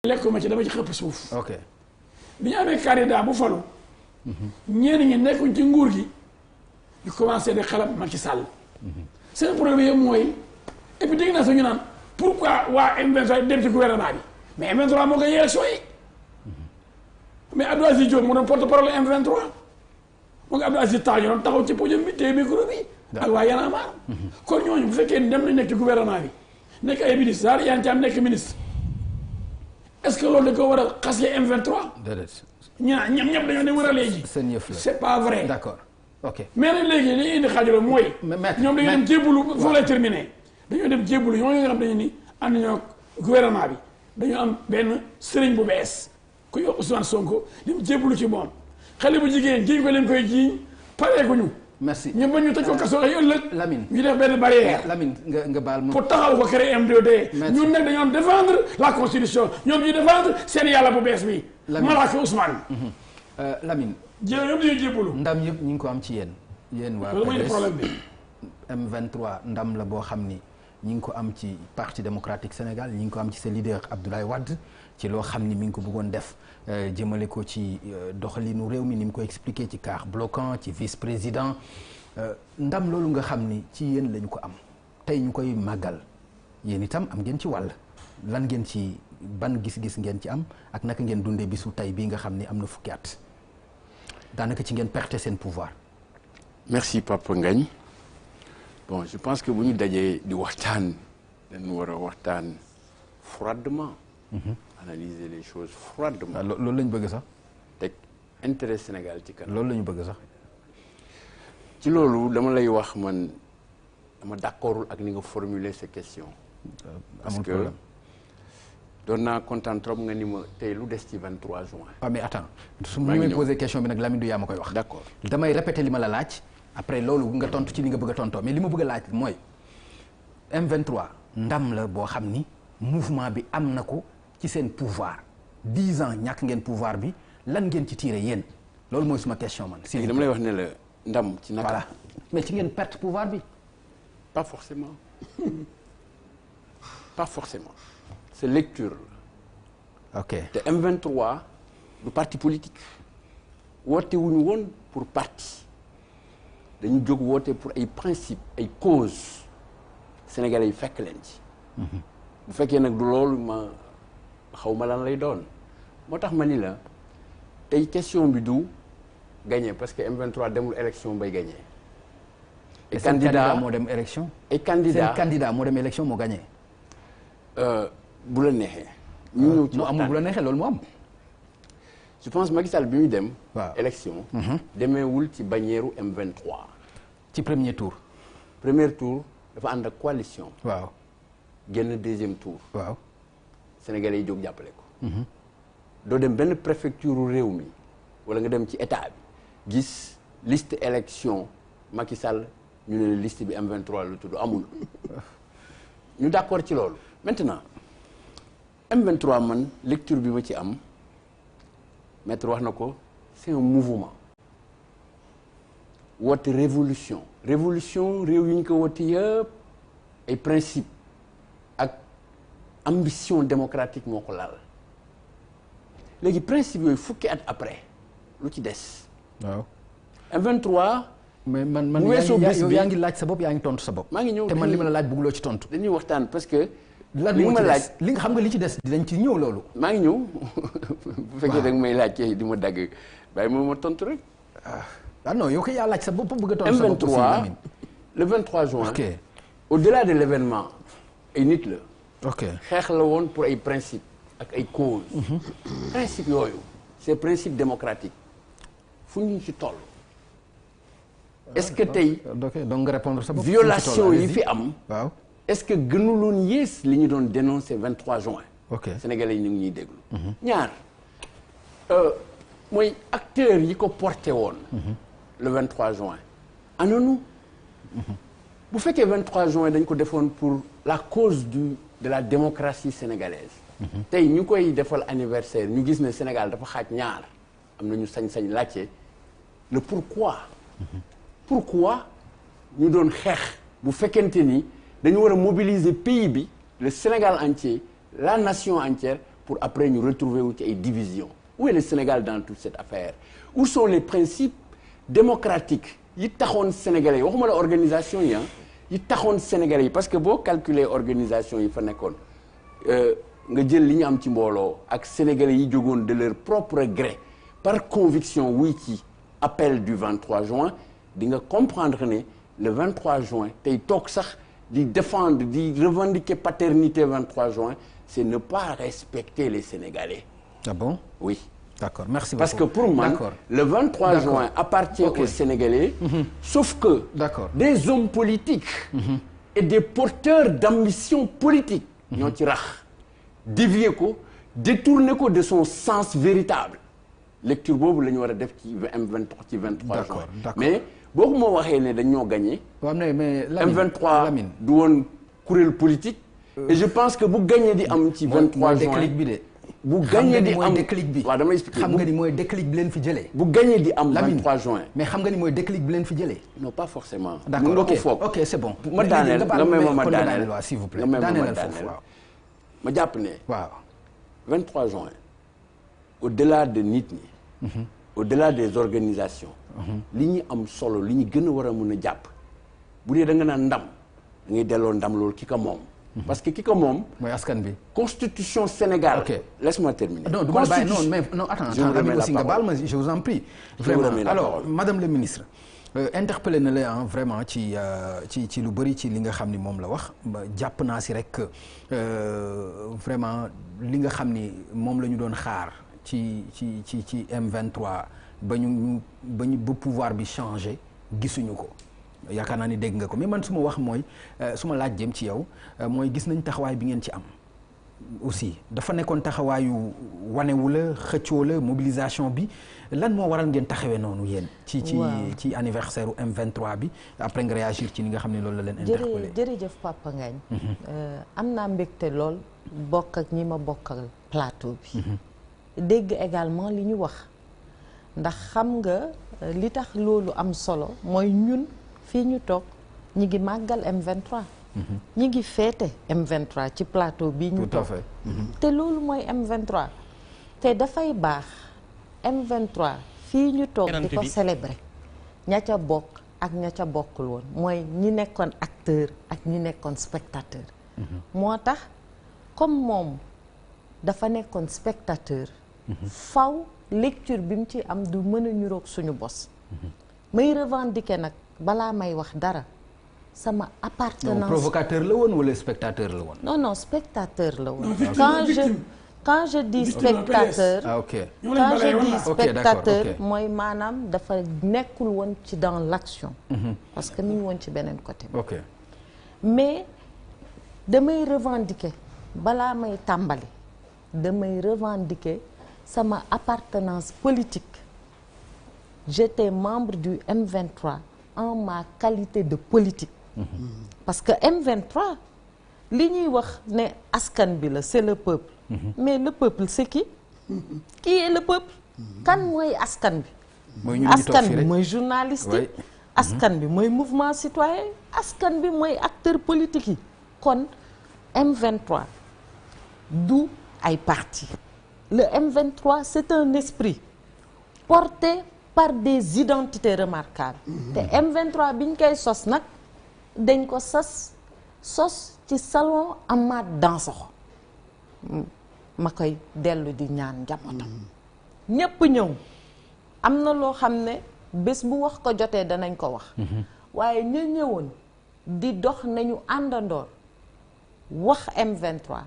lekkuma ci dama ci xëpp suuf. ok bi ñu amee candidat bu falu. ñenn ñi nekkuñ ci nguur gi ñu commencé di xalam Macky Sall. seen problème yëpp mooy et puis dégg naa sax ñu naan pourquoi waa M23 dem ci gouvernement bi mais M23 moo gagné élection yi. mais Abdou Aziz Diop mu doon porte-parole M23 mu ngi Abdou Aziz Taal ñu doon taxaw ci podium bi téye micro bi. ak waa Y'en a marre. kon ñooñu bu fekkee dem nañ nekk ci gouvernement bi nekk ay ministre daal yaa ngi ci am nekk ministre. est-ce que loolu da ko war a xasee M23. déedéet. ñoom ñëpp dañoo dem war a léegi. seen yëf la c'est pas vrai. d'accord ok. mais nag léegi li indi xaajalo mooy. ñoom dañoo dem jébbalu foofu lay terminé. dañoo dem jébbalu ñooñu nga xam dañu ni ànd nañoo gouvernement bi dañoo am benn sëriñ bu bees kuy wax Ousmane Sonko dem jébbalu ci moom xale bu jigéen jiñ ko leen koy jiiñ pareeguñu. merci ñu bañ ñu tëj ko kaso ay ëllëg. Lamine ñu def benn barrière. Lamine nga baal ma. pour taxaw ko créer M2D. ñun nag dañoo défendre la constitution ñoom ñuy défendre seen yàlla bu bees bi. Malaaka Ousmane. Lamine. jéem yëpp dañuy jébbalu. ndam yëpp ñu ngi ko am ci yéen. yéen waa loolu mooy problème bi. M23 ndam la boo xam ni ñi ngi ko am ci parti démocratique Sénégal ñi ngi ko am ci sa leader Abdoulaye Wade ci loo xam ni mi ngi ko bëggoon def jëmale ko ci doxalinu réew mi ni mu ko expliqué ci quart bloquant ci vice-président ndam loolu nga xam ni ci yéen lañu ko am tey ñu koy màggal yéen itam am ngeen ci wàll lan ngeen ci ban gis-gis ngeen ci am ak naka ngeen dundee bisu tey bii nga xam ni am na fukki at daanaka ci ngeen perte seen pouvoir. merci Papa Ngagne bon je pense que bu ñu dajee di waxtaan dañu war a waxtaan froidement. analyser les choses froidement. loolu la ñu bëgg sax. teg intérêt Sénégal ci kanam. loolu la ñu bëgg sax. ci loolu dama lay wax man dama d'accordul ak ni nga formuler ces questions. parce amul que problème. doon naa kontaan trop nga ni ma tey lu des ci 23 juin. ah mais attends su maa ma ngi may ñëw. posé question bi nag Lamine du yaa ma koy wax. d'accord damay répéter li ma la laaj après loolu nga tontu ci li nga bëgg a tontoo mais li ma bëgg a laaj mooy M23 ndam la boo xam ni mouvement bi am na ko ci seen pouvoir 10 ans ñàkk ngeen pouvoir bi lan ngeen ci tiire yéen loolu mooy suma question man. léegi dama lay wax ne la ndam ci naka. voilà mais ci ngeen perte pouvoir bi. pas forcément pas forcément c'est lecture la. ok te M23 du parti politique woote wuñu woon pour parti dañu jóg woote pour ay principe ay cause sénégalais yi fekk leen ci bu fekkee nag du loolu ma xaw ma lan lay doon moo tax ma ni la tey question bi du gagner parce que M23 demul élection bay gagner et seen candidat moo dem élection. et candidat seen candidat moo dem élection moo gagné. bu la neexee ñu ñëw ci mu amul waxtaan. bu la neexee loolu mu am. je pense Macky Sall bi muy dem. waaw élection. demeewul ci bannière M23. ci premier tour. premier tour dafa ànd ak coalition. waaw génn deuxième tour. waaw. Sénégalais yi jóg jàppale ko. doo dem benn préfecture réew mi wala nga dem ci état bi gis liste élection Macky Sall ñu ne la liste bi M23 la tudd amul. ñu d'accord ci loolu maintenant M23 man lecture bi ma ci am maître wax na ko c'est un mouvement woote révolution révolution réew yi ñu ko woote yëpp ay principe ak ambition démocratique moo ko laal léegi principe yooyu fukki at après lu ci des waaw. M23 mais man bu weesoo bés bi yaa ngi laaj sa bopp yaa ngi tontu sa bopp. maa ngi ñëw te man li ma la laaj bëgguloo ci tontu. dañuy waxtaan parce que lan li moo nga ci ma des laaj li nga xam nga li ci des dinañ ci ñëw loolu. maa ngi ñëw bu fekkee da nga may laaj kay di ma dagg bàyyi ma tontu rek. ah non yow kay yaa laaj sa bopp bëgg a tontu sa bopp aussi M23 Lamine. le 23 juin. ok au-delà de l'événement ay nit la. ok xeex la woon pour ay principes ak ay causes. principes yooyu ces principes démocratiques fu ñu ci toll. est-ce que tey ok donc nga répondre sa bopp. violation yi fi am. waaw est-ce que gënuloon yées li ñu doon dénoncer 23 juin. ok Sénégalais yi ñu ngi ñuy déglu. ñaar mooy acteurs yi ko porté woon. le 23 juin. anoonu. bu fekkee 23 juin dañ ko defoon pour la cause de la démocratie sénégalaise. tey ñu koy defal anniversaire ñu gis ne Sénégal dafa xaaj ñaar am na ñu sañ-sañ laajte le pourquoi. pourquoi ñu doon xeex bu fekkente ni dañu war a mobiliser pays bi le Sénégal entier la nation entière pour pour après ñu retrouver wu ci ay divisions. Où est le Sénégal dans toute cette affaire? Où sont les principes démocratiques yi taxoon Sénégalais yi waxuma la organisation yi yi taxoon Sénégalais yi parce que boo calculer organisation yi fa nekkoon nga jël li ñu am ci mbooloo ak Sénégalais yi jógoon de leur propre gré par conviction wuy ci appel du 23 juin di nga comprendre ne le 23 juin tey toog sax di défendre di revendiquer paternité 23 juin c'est ne pas respecter les Sénégalais. Ah bon? Oui. D'accord, merci beaucoup. Parce que pour moi, le 23 juin appartient aux Sénégalais, sauf que des hommes politiques et des porteurs d'ambition politique ñoo ci rax dévier ko détourner ko de son sens véritable. Lecture boobu la ñu war a def ci M23 ci 23 juin. Mais boo ko ma waxee ne dañoo gagné. waaw mais M23 du woon kuréel politique. Et je pense que bu gagné di am ci 23 juin déclic bi de. bu gagné di am déclic bi waaw damay expliquer xam nga ni mooy déclic bi leen fi jëlee. bu gagné di am 23 juin. mais xam nga ni mooy déclic bi leen fi jëlee. non pas forcément. d'accord ok c'est bon. ma daaneel nga may ma daaneel waaw s'il vous plaît nga may ma daaneel daaneel waaw. ma jàpp ne. waaw 23 juin au-delà de nit ñi. au-delà des organisations. li ñu am solo li ñu gën a war a mën a jàpp bu dee da nga naan ndam da ngay delloo ndam loolu ki ko moom. parce que ki ko moom. mooy askan bi. constitution Sénégal. ok laisse-moi terminer. non du ma bàyyi non mais non attends aussi nga baal ma je vous en prie. vraiment alors madame le ministre. interpellé na la vraiment ci lu bëri ci li nga xam ni moom la wax jàpp naa si rek vraiment li nga xam ni moom la ñu doon xaar ci M23 ba pouvoir bi changé gisuñu ko. yaakaar naa ni dégg nga ko mais man su ma wax mooy su ma laaj jëm ci yow mooy gis nañ taxawaay bi ngeen ci am aussi dafa nekkoon taxawaayu wanewu la xëccoo la mobilisation bi lan moo waral ngeen taxawee noonu yéen. ci anniversaire u M23 bi après nga réagir ci ni nga xam ne loolu la leen interpellé. jërëjëf Papa Ngagne. am naa mbégte lool bokk ak ñi ma bokkal plateau bi. dégg également li ñu wax ndax xam nga li tax loolu am solo mooy ñun. fii ñu toog ñi ngi màggal M23 ñi ngi féete M23 ci plateau bii ñu toog te loolu mooy M23 te dafay baax M23 fii ñu toog di ko célébrer ña ca bokk ak ña ca bokkul woon mooy ñi nekkoon acteur ak ñi nekkoon spectateur moo tax comme moom dafa nekkoon spectateur faw lecture bi mu ci am du mën a ñuroog suñu bos may revendiquer nag balaa may wax dara sama appartenance. non provocateur la woon wala spectateur la woon. non spectateur la woon. quand je dis spectateur. ah ok quand je dis spectateur mooy maanaam dafa nekkul woon ci dans l'action. parce que mi ngi woon ci beneen côté. ok mais damay revendiquer balaa may tàmbali damay revendiquer sama appartenance politique j'étais membre du M23. en ma qualité de politique. parce que M23 li ñuy wax ne askan bi la c'est le peuple. mais le peuple c'est qui est le peuple. kan mooy askan bi. askan bi mooy journaliste yi. askan bi mooy mouvement citoyen askan bi mooy acteur politique yi. kon M23 du ay parti le M23 c'est un esprit porté par des identités remarquables. te M23 bi ñu koy sos nag dañ ko sos ci salon Amath Dansokho ma koy dellu di ñaan njabootam. ñépp ñëw am na loo xam ne bés bu wax ko jotee danañ ko wax. waaye ñu ñëwoon di dox nañu àndandoor wax M23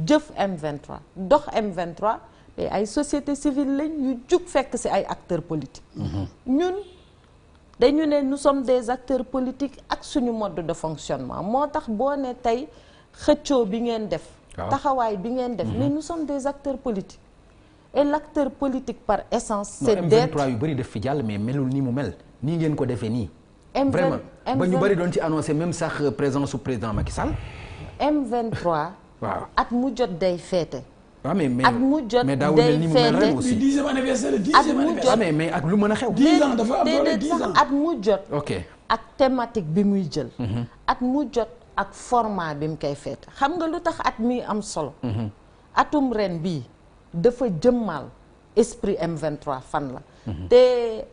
jëf M23 dox M23. te ay société civile lañ yu jug fekk ci ay acteurs politiques. ñun dañu ne nous sommes des acteurs politiques ak suñu mode de fonctionnement moo tax boo ne tey xëccoo bi ngeen def. taxawaay bi ngeen def. mais nous sommes des acteurs politiques. et l'acteur politique par essence. c'est d'être M23 yu bëri def fi jàll mais melul ni mu mel nii ngeen ko defee nii. vraiment ba ñu bëri doon ci annoncé même sax présence su président Macky Sall. M23. waaw at mu jot day féete. waaw mais at mu jot day féete aussi. 10e anniversaire 10e anniversaire. mais ak lu mën a xew. 10 ans dafa am doole 10 ans at mu jot. ok ak thématique bi muy jël. at mu jot ak format bi mu koy féete xam nga lu tax at mi am solo. atum ren bii dafa jëmmal esprit M23 fan la. te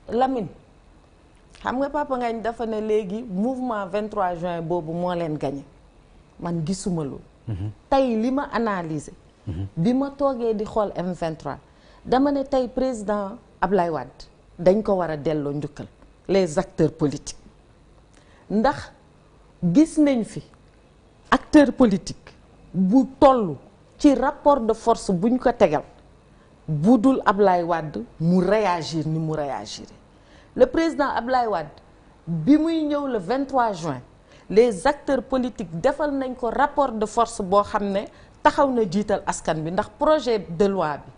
Lamine xam nga Papa Ngagne dafa ne léegi mouvement 23 juin boobu moo leen gagné man gisuma loolu. tey li ma analyser. bi ma toogee di xool M23 dama ne tey président Ablaye Wade dañ ko war a delloo njukkal les acteurs politiques ndax gis nañ fi acteur politique bu toll ci rapport de force buñ ko tegal bu dul Ablaye Wade mu réagir ni mu réagir le président Ablaye Wade bi muy ñëw le 23 juin les acteurs politiques defal nañ ko rapport de force boo xam ne taxaw na jiital askan bi ndax projet de loi bi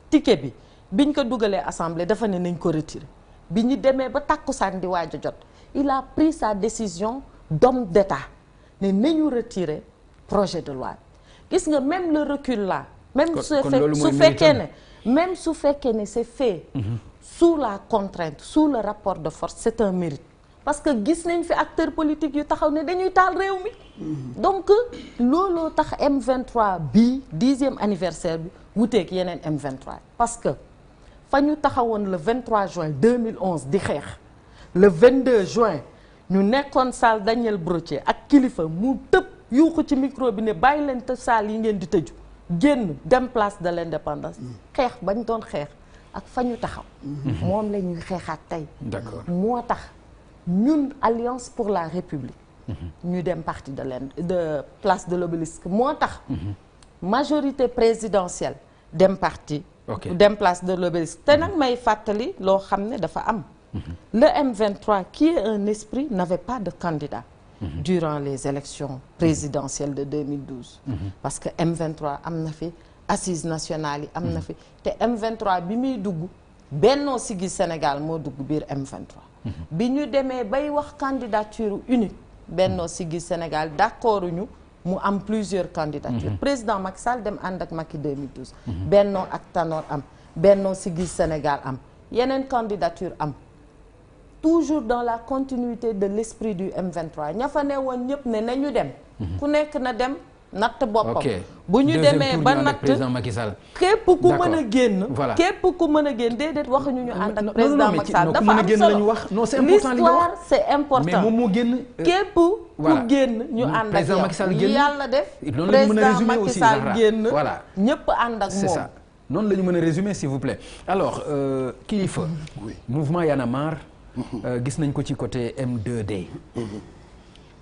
ticket bi biñ ko dugalee assemblée dafa ne nañ ko retirer bi ñu demee ba tàkkusaan di waaj a jot il a pris sa décision d'homme d'État ne nañu retirer projet de loi bi gis nga même le recul là même su fekkee ne c'est fait sous la contrainte sous le rapport de force c'est un mérite parce que gis nañ fi acteurs politiques yu taxaw ne dañuy taal réew mi donc looloo tax M23 bii 10e anniversaire bi wuteeg yeneen M23 parce que fa ñu taxawoon le 23 juin 2011 di xeex le 22 juin ñu nekkoon salle Daniel Brottier ak kilifa mu tëb yuuxu ci micro bi ne bàyyi leen te salle yi ngeen di tëju génn dem place de l'indépendance xeex bañ doon xeex ak fa ñu taxaw moom la ñuy xeexaat tey moo tax ñun Alliance pour la République ñu dem parti de place de l'Obélisque moo tax majorité présidentielle dem parti dem place de l'Obélisque te nag may fàttali loo xam ne dafa am le M23 qui est un esprit n'avait pas de candidat durant les élections présidentielles de 2012 parce que M23 am na fi assises nationales yi am na fi te M23 bi muy dugg Benno Siggil Sénégal moo dugg biir M23 bi ñu demee bay wax candidature unique Benno Siggil Sénégal d'accord ñu mu am plusieurs candidatures président Macky Sall dem ànd ak Macky 2012 Benno ak Tanor am Benno Siggil Sénégal am yeneen candidature am toujours dans la continuité de l'esprit du M23 ña fa ne woon ñëpp ne nañu dem ku nekk na dem natt boppam bu ñu demee ba natt képp ku mën a génn képp ku mën a génn déedéet waxuñu ñu ànd ak président Macky Sall dafa am solo l'histoire c'est important mais moom moo génn képp ku génn ñu ànd ak yow yàlla def président Macky Sall génn ñëpp ànd ak moom noonu la ñu mën a résumer s'il vous plaît alors kilifa mouvement Y'en a marre gis nañ ko ci côté M2D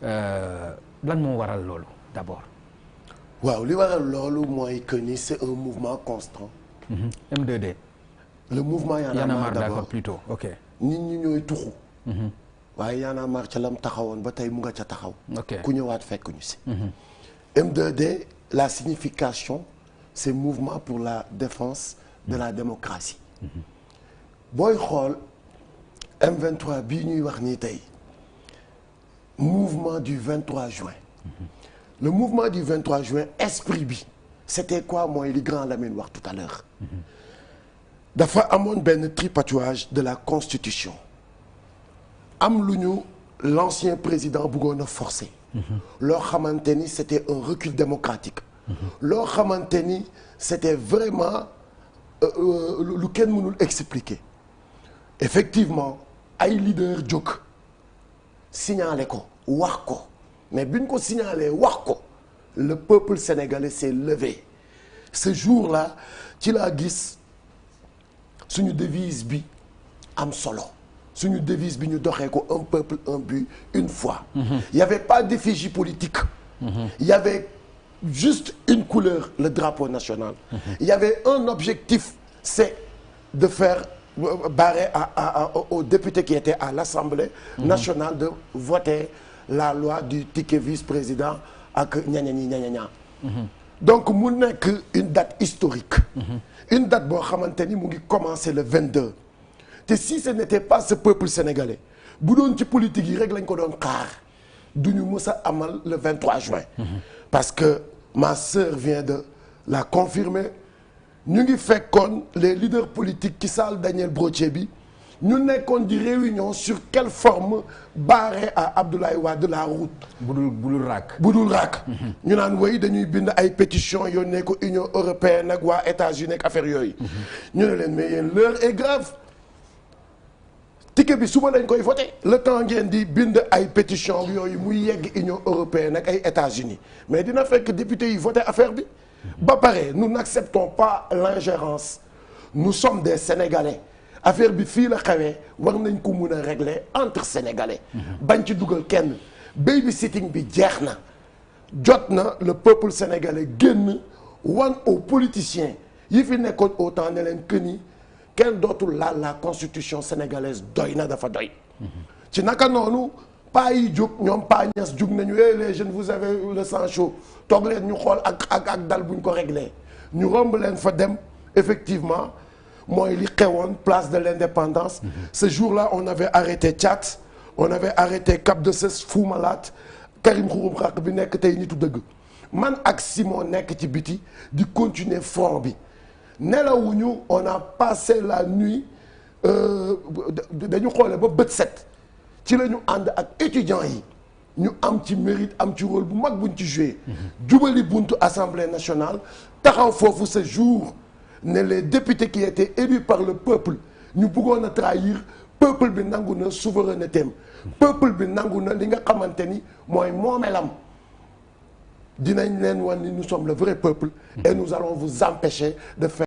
lan moo waral loolu d'abord waaw li waral loolu mooy que ni c'est un mouvement constant M2D le mouvement Y'en a marre d'abord plutôt ok nit ñi ñooy tuxu waaye Y'en a marre ca lam taxawoon ba tey mu nga ca taxaw ku ñëwaat fekk ñu si M2D la signification c'est mouvement pour la défense de la démocratie booy xool M23 bii ñuy wax nii tey mouvement du 23 juin le mouvement du 23 juin esprit bi c'était quoi mooy li grand Lamine wax tout à l'heure dafa amoon benn tripatouillage de la constitution am lu ñu l'ancien président bëggoon a forcer loo xamante ni c'était un recul démocratique loo xamante ni c'était vraiment lu kenn mënul expliquer effectivement ay leader jóg signalé ko wax ko mais bi ñu ko signalé wax ko le peuple sénégalais s'est levé ce jour-là ci laa gis suñu devise bi am solo suñu devise bi ñu doxee ko un peuple un but une foi il y avait pas d'effigie politique il y avait juste une couleur le drapeau national il y avait un objectif c'est de faire barrer aux députés qui étaient à l'Assemblée nationale de voter la loi du ticket vice-président ak ñaña donc mu nekk une date historique une date boo xamante ni mu ngi commencer le 22 te si ce n'était pas ce peuple sénégalais bu doon ci politique yi rek lañ ko doon xaar duñu mës a amal le 23 juin parce que ma sœur vient de la confirmer ñu ngi fekkoon les leaders politiques ci salle Daniel Brottier bi ñu nekkoon di réunion sur quelle forme barrer à Abdoulaye Wade la route. budul raak. budul raak. ñu naan way dañuy bind ay pétition yónnee ko Union européenne ak waa États-Unis ak affaire yooyu. ñu ne leen mais yéen l'heure est grave. ticket bi suba lañ koy voté le temps ngeen di bind ay pétition yooyu muy yegg Union européenne ak ay États-Unis mais dina fekk député yi voté affaire bi. ba pare nous n'acceptons pas l'ingérence nous sommes des Sénégalais. affaire bi fii la xewee war nañ ko mun a régler entre sénégalais. bañ ci dugal kenn babysitting bi jeex na jot na le peuple sénégalais génn wan aux politiciens yi fi nekkoon autant ne leen que ni kenn dootul laal la constitution sénégalaise doy na dafa doy. ci naka noonu paa yi jóg ñoom paa ñas jóg nañu les jeunes vous avez le sang chaud toog leen ñu xool ak dal buñ ko réglé ñu romb leen fa dem effectivement. mooy li xewoon place de l'indépendance. Ce jour-là on avait arrêté Thiat on avait arrêté Cap de Cess Fou Malade Karim Xurum Xaq bi nekk tey nitu dëgg man ak Simon nekk ci biti di continuer front bi nelawuñu on a passé la nuit dañu xoolee ba bët set ci la ñu ànd ak étudiants yi ñu am ci mérite am ci rôle bu mag buñ ci joué. jubali buntu Assemblée nationale taxaw foofu ce jour. ne les députés qui étaient élus par le peuple ñu bëggoon a trahir peuple bi nangu na souveraineté am peuple bi nangu na li nga xamante ni mooy moomelam dinañ leen wan ni nous sommes le vrai peuple et nous allons vous empêcher de faire